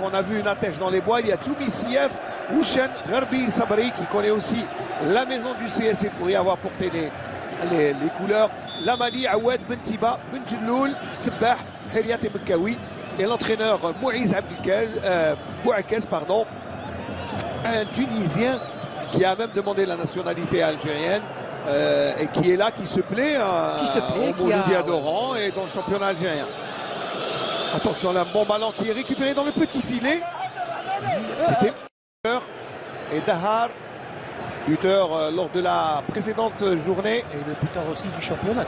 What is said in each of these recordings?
On a vu une attèche dans les bois, il y a Toumisiev, Wouchen, Gharbi, Sabri qui connaît aussi la maison du CSC pour y avoir porté les couleurs. Lamali, Aoued, Bentiba, Benjiloul, Sebah, Heriat et Mekawi. Et l'entraîneur Mouiz Bouakez, pardon, un Tunisien qui a même demandé la nationalité algérienne et qui est là, qui se plaît au Mouloudia d'Oran et dans le championnat algérien. Attention là, bon ballon qui est récupéré dans le petit filet. C'était et Dahar, buteur lors de la précédente journée. Et le buteur aussi du championnat.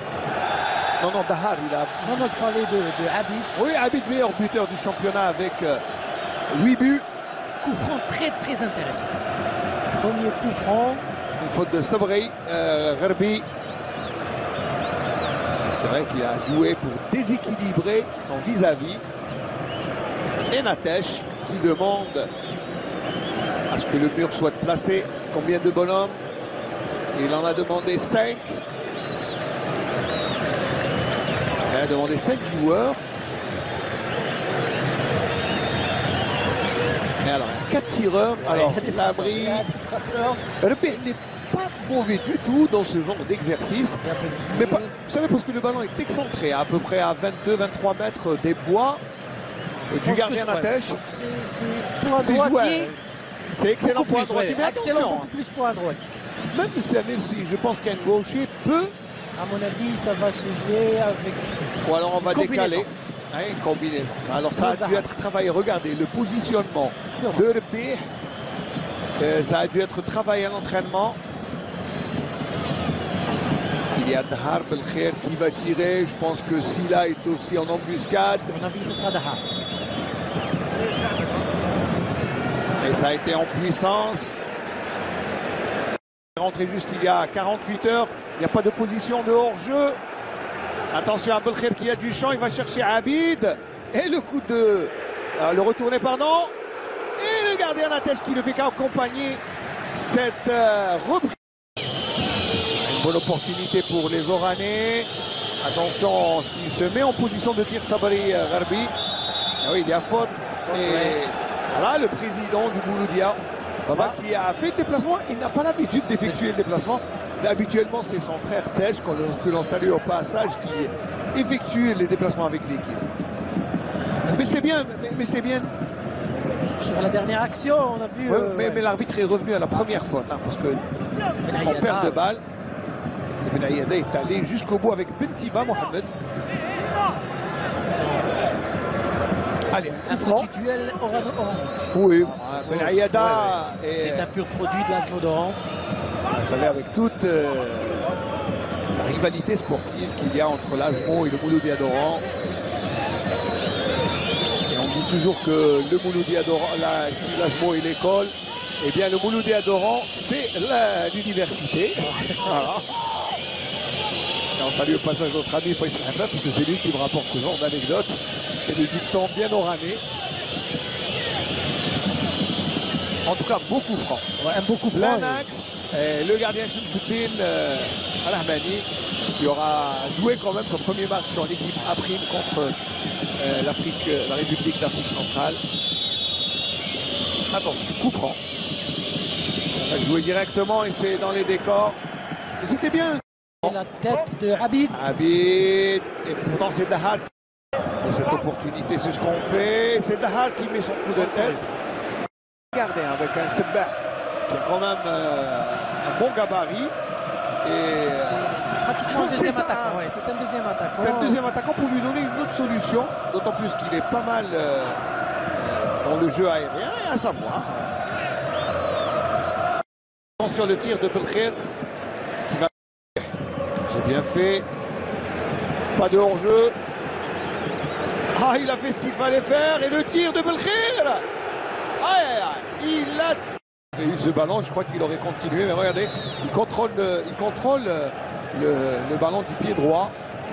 Non, Dahar, il a... Non, je parlais de Abid. Oui, Abid, meilleur buteur du championnat avec 8 buts. Coup franc très très intéressant. Premier coup franc. Une faute de Sabri, Gharbi. C'est vrai qu'il a joué pour déséquilibrer son vis-à-vis. Et Natesh qui demande à ce que le mur soit placé. Combien de bonhommes? Il en a demandé 5. Il a demandé 5 joueurs. Mais alors, il y a 4 tireurs. Alors, l'abri. Rabih n'est pas mauvais du tout dans ce genre d'exercice. Mais pas, vous savez, parce que le ballon est excentré à peu près à 22-23 mètres des bois. Et du gardien Natesh. C'est pour un droitier. C'est excellent pour un droitier. Mais excellent, beaucoup plus pour un droitier. Même si je pense qu'un gaucher peut. À mon avis, ça va se jouer avec. Ou alors on va décaler. Hein, une combinaison. Alors ça a dû être travaillé. Regardez le positionnement de Rabih. Ça a dû être travaillé à l'entraînement. Il y a Dahar Belkhair qui va tirer. Je pense que Silla est aussi en embuscade. À mon avis, ce sera Dahar. Et ça a été en puissance. Rentré juste il y a 48 heures. Il n'y a pas de position de hors-jeu. Attention à Belkhair qui a du champ. Il va chercher Abid. Et le coup de... le retourné, pardon. Et le gardien Natesh qui ne fait qu'accompagner cette reprise. Une bonne opportunité pour les Oranais. Attention, s'il se met en position de tir, Sabri Gharbi. Ah oui, il y a faute. Et voilà le président du Mouloudia, Baba, qui a fait le déplacement. Il n'a pas l'habitude d'effectuer le déplacement. Mais habituellement, c'est son frère Tej, que l'on salue au passage, qui effectue les déplacements avec l'équipe. Mais c'était bien, Sur la dernière action, on a vu. Mais l'arbitre est revenu à la première faute, hein, parce que on perd de balle. Et Ben Aïada est allé jusqu'au bout avec Bentiba, Mohamed. Allez, un petit duel Orano. Oui, Ben Aïada. C'est un pur produit de l'Azmo d'Oran. Vous savez, avec toute la rivalité sportive qu'il y a entre l'Azmo et le Mouloudia d'Oran. Toujours que le Mouloudia d'Oran, si l'Azmo est l'école, eh bien le Mouloudia d'Oran, c'est l'université. Voilà. Et on salue au passage notre ami Faisal Hafa, puisque c'est lui qui me rapporte ce genre d'anecdotes et de dictons bien oranais. En tout cas, beaucoup franc. Ouais, un beaucoup franc. L'Anax, le gardien Shamsuddin Al-Ahmani, qui aura joué quand même son premier match en équipe A' contre la République d'Afrique centrale. Attention, coup franc. Ça va jouer directement et c'est dans les décors. Mais c'était bien. La tête de Abid. Abid. Et pourtant c'est Dahar. Cette opportunité, c'est ce qu'on fait. C'est Dahar qui met son coup de tête. Regardez avec un Sebah qui a quand même un bon gabarit. C'est pratiquement un deuxième attaquant. Ouais, c'est un deuxième attaquant. C'est un deuxième attaquant pour lui donner une autre solution, d'autant plus qu'il est pas mal dans le jeu aérien, et à savoir. Attention le tir de Belkhair qui va. C'est bien fait. Pas de hors-jeu. Ah, il a fait ce qu'il fallait faire et le tir de Belkhair. Il a eu ce ballon, je crois qu'il aurait continué, mais regardez, il contrôle le ballon du pied droit.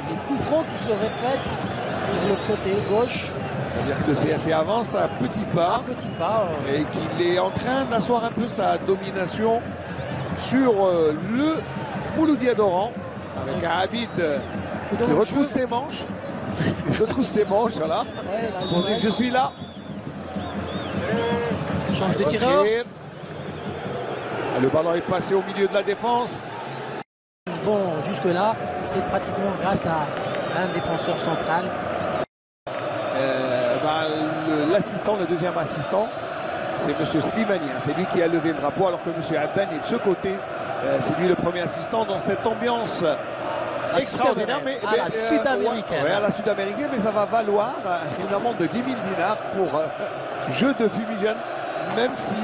Les coups francs qui se répètent sur le côté gauche. C'est-à-dire que le CSC avance à petits pas. Et qu'il est en train d'asseoir un peu sa domination sur le Mouloudia d'Oran. Avec un Abid qui retrousse ses manches. Il retrousse ses manches, voilà. Ouais, je suis là. change de tireur. Le ballon est passé au milieu de la défense. Bon, jusque-là, c'est pratiquement grâce à un défenseur central. L'assistant, le deuxième assistant, c'est M. Slimani. Hein. C'est lui qui a levé le drapeau, alors que M. Abben est de ce côté. C'est lui le premier assistant dans cette ambiance extraordinaire. Mais, à la sud-américaine. Ouais, à la sud-américaine, mais ça va valoir une amende de 10 000 dinars pour jeu de fumigène, même si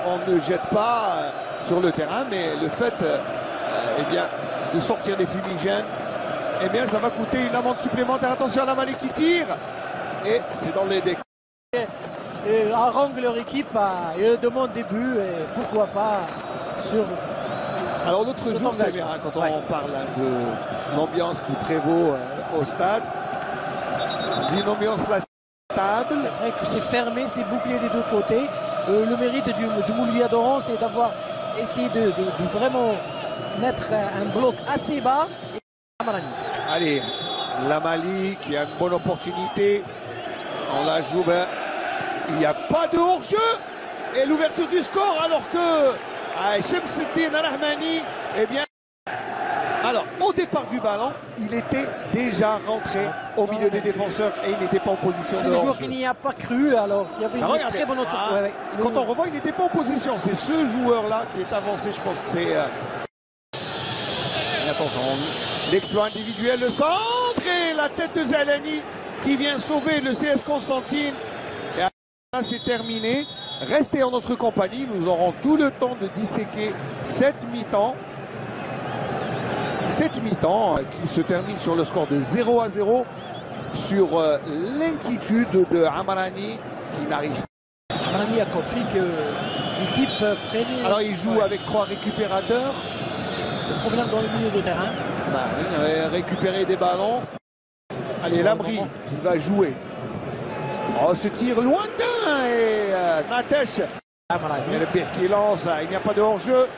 on ne jette pas sur le terrain. Mais le fait eh bien, de sortir des fumigènes, eh bien, ça va coûter une amende supplémentaire. Attention à la Mali qui tire. Et c'est dans les décors. Harangue leur équipe et demande des buts. Et pourquoi pas sur. Alors l'autre jour, c'est bien hein, quand on parle de l'ambiance qui prévaut au stade. Une ambiance la table. C'est vrai que c'est fermé, c'est bouclé des deux côtés. Le mérite de Moulia Doran, c'est d'avoir essayé de vraiment mettre un bloc assez bas. Et allez, la Mali qui a une bonne opportunité. On la joue, ben, il n'y a pas de hors-jeu. Et l'ouverture du score alors que Shamsuddin Rahmani, eh bien, alors au départ du ballon, il était déjà rentré au milieu des défenseurs et il n'était pas en position de hors-jeu. C'est le joueur qui n'y a pas cru, alors il y avait une très bonne autre. Quand on revoit, il n'était pas en position. C'est ce joueur-là qui est avancé, je pense que c'est... Attention, l'exploit individuel, le centre et la tête de Zalani qui vient sauver le CS Constantine. Et là, c'est terminé. Restez en notre compagnie, nous aurons tout le temps de disséquer cette mi-temps. Cette mi-temps qui se termine sur le score de 0-0 sur l'inquiétude de Amarani qui n'arrive pas. Amarani a compris que l'équipe prenait... Alors il joue avec 3 récupérateurs. Le problème dans le milieu de terrain. Récupérer des ballons. Allez, Lamri qui va jouer. Oh, ce tir lointain et Natesh. Et le pire qui lance, il n'y a pas de hors-jeu.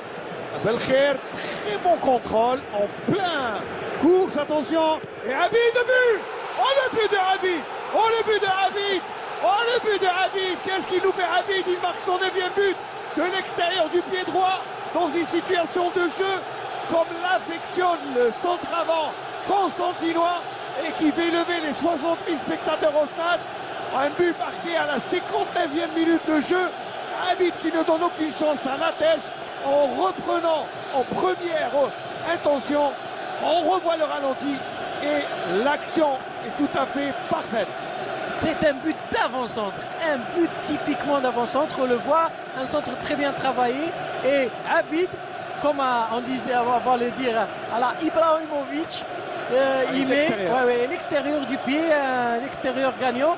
Belkher, très bon contrôle, en plein course, attention. Et Habib de but. Oh, le but de Habib. Oh, le but de Habib. Oh, le but de Habib. Qu'est-ce qu'il nous fait Habib? Il marque son 9e but de l'extérieur du pied droit dans une situation de jeu comme l'affectionne le centre avant constantinois et qui fait lever les 60 000 spectateurs au stade. Un but marqué à la 59e minute de jeu. Habib qui ne donne aucune chance à Natesh en reprenant en première intention. On revoit le ralenti et l'action est tout à fait parfaite. C'est un but d'avant-centre, un but typiquement d'avant-centre. On le voit, un centre très bien travaillé. Et Habib, comme on disait, on va le dire, à la Ibrahimovic, il met l'extérieur du pied, l'extérieur gagnant.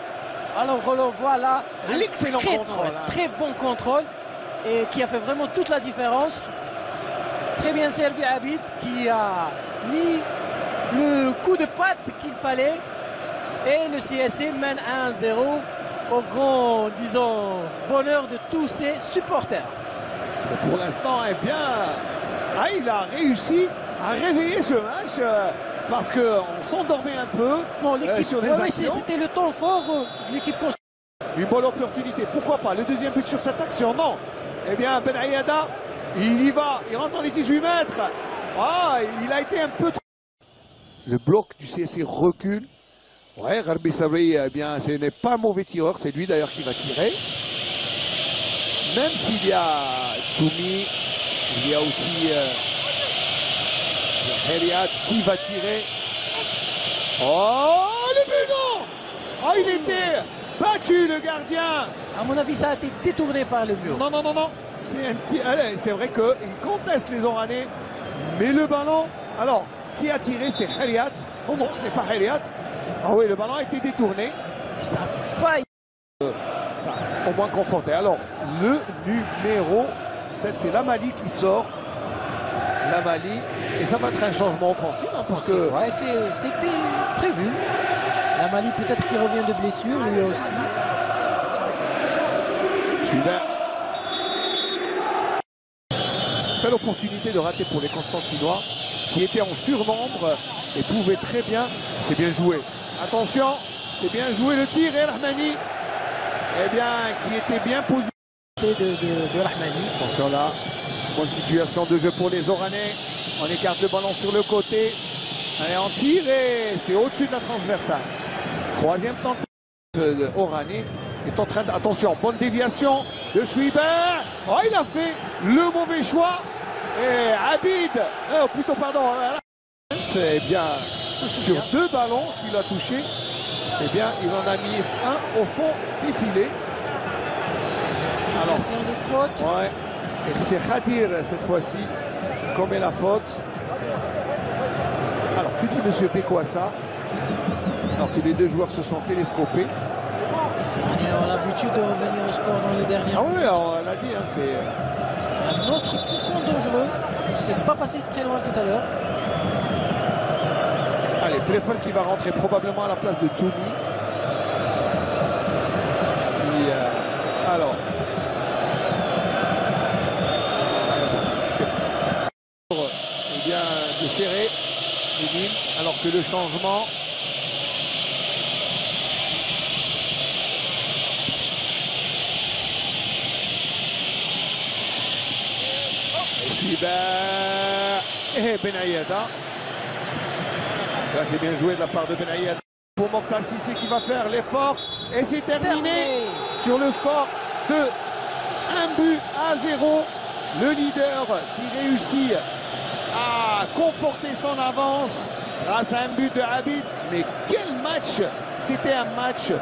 Alors on le voit là, l'excellent contrôle, très bon contrôle et qui a fait vraiment toute la différence. Très bien servi Habib qui a mis le coup de patte qu'il fallait et le CSC mène 1-0 au grand, disons, bonheur de tous ses supporters. Et pour l'instant, eh bien, il a réussi à réveiller ce match. Parce qu'on s'endormait un peu sur les actions. C'était le temps fort de l'équipe. Une bonne opportunité, pourquoi pas. Le deuxième but sur cette action, non. Eh bien, Ben Ayada, il y va, il rentre dans les 18 mètres. Ah, il a été un peu trop... Le bloc du CSC recule. Ouais, Gharbi Sabri, eh bien, ce n'est pas un mauvais tireur, c'est lui d'ailleurs qui va tirer. Même s'il y a Toumi, il y a aussi... Heriat qui va tirer. Oh, le but, non. Oh, il était battu, le gardien. À mon avis, ça a été détourné par le mur. Non. C'est vrai qu'il conteste les Oranais. Mais le ballon, alors, qui a tiré? C'est Heriat. Oh non, c'est pas Heriat. Ah oui, le ballon a été détourné. Ça faille. Au moins conforté. Alors, le numéro 7, c'est la Mali qui sort. La Mali, et ça va être un changement offensif parce que c'était prévu. La Mali peut-être qu'il revient de blessure lui aussi. Super. Belle opportunité de rater pour les Constantinois qui étaient en surnombre et pouvaient très bien. C'est bien joué. Attention, c'est bien joué le tir et Rahmani, eh bien, qui était bien positionné. de Rahmani. Attention là, bonne situation de jeu pour les Oranais. On écarte le ballon sur le côté. Allez, on tire et c'est au-dessus de la transversale. Troisième tentative de Oranais est en train de... Attention, bonne déviation de Schwiber. Oh, il a fait le mauvais choix. Et Abid, plutôt pardon, eh bien, sur deux ballons qu'il a touchés, eh bien, il en a mis un au fond des filets. Multiplication de fautes. Ouais. Et c'est Khadir cette fois-ci qui commet la faute. Alors, que dit M. Bekwassa? Alors que les deux joueurs se sont télescopés. On a l'habitude de revenir au score dans les derniers. Ah oui, on l'a dit, hein, c'est... Un autre coup franc dangereux. C'est pas passé très loin tout à l'heure. Allez, Fleffel qui va rentrer probablement à la place de Tsoumi. Si... alors... Eh bien, de serrer Médine, alors que le changement... Schwiber et Benayada. Là, c'est bien joué de la part de Benayada. Pour Mokhtar Cissé qui va faire l'effort. Et c'est terminé sur le score de 1-0. Le leader qui réussit à conforter son avance grâce à un but de Abid. Mais quel match! C'était un match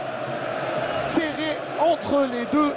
serré entre les deux.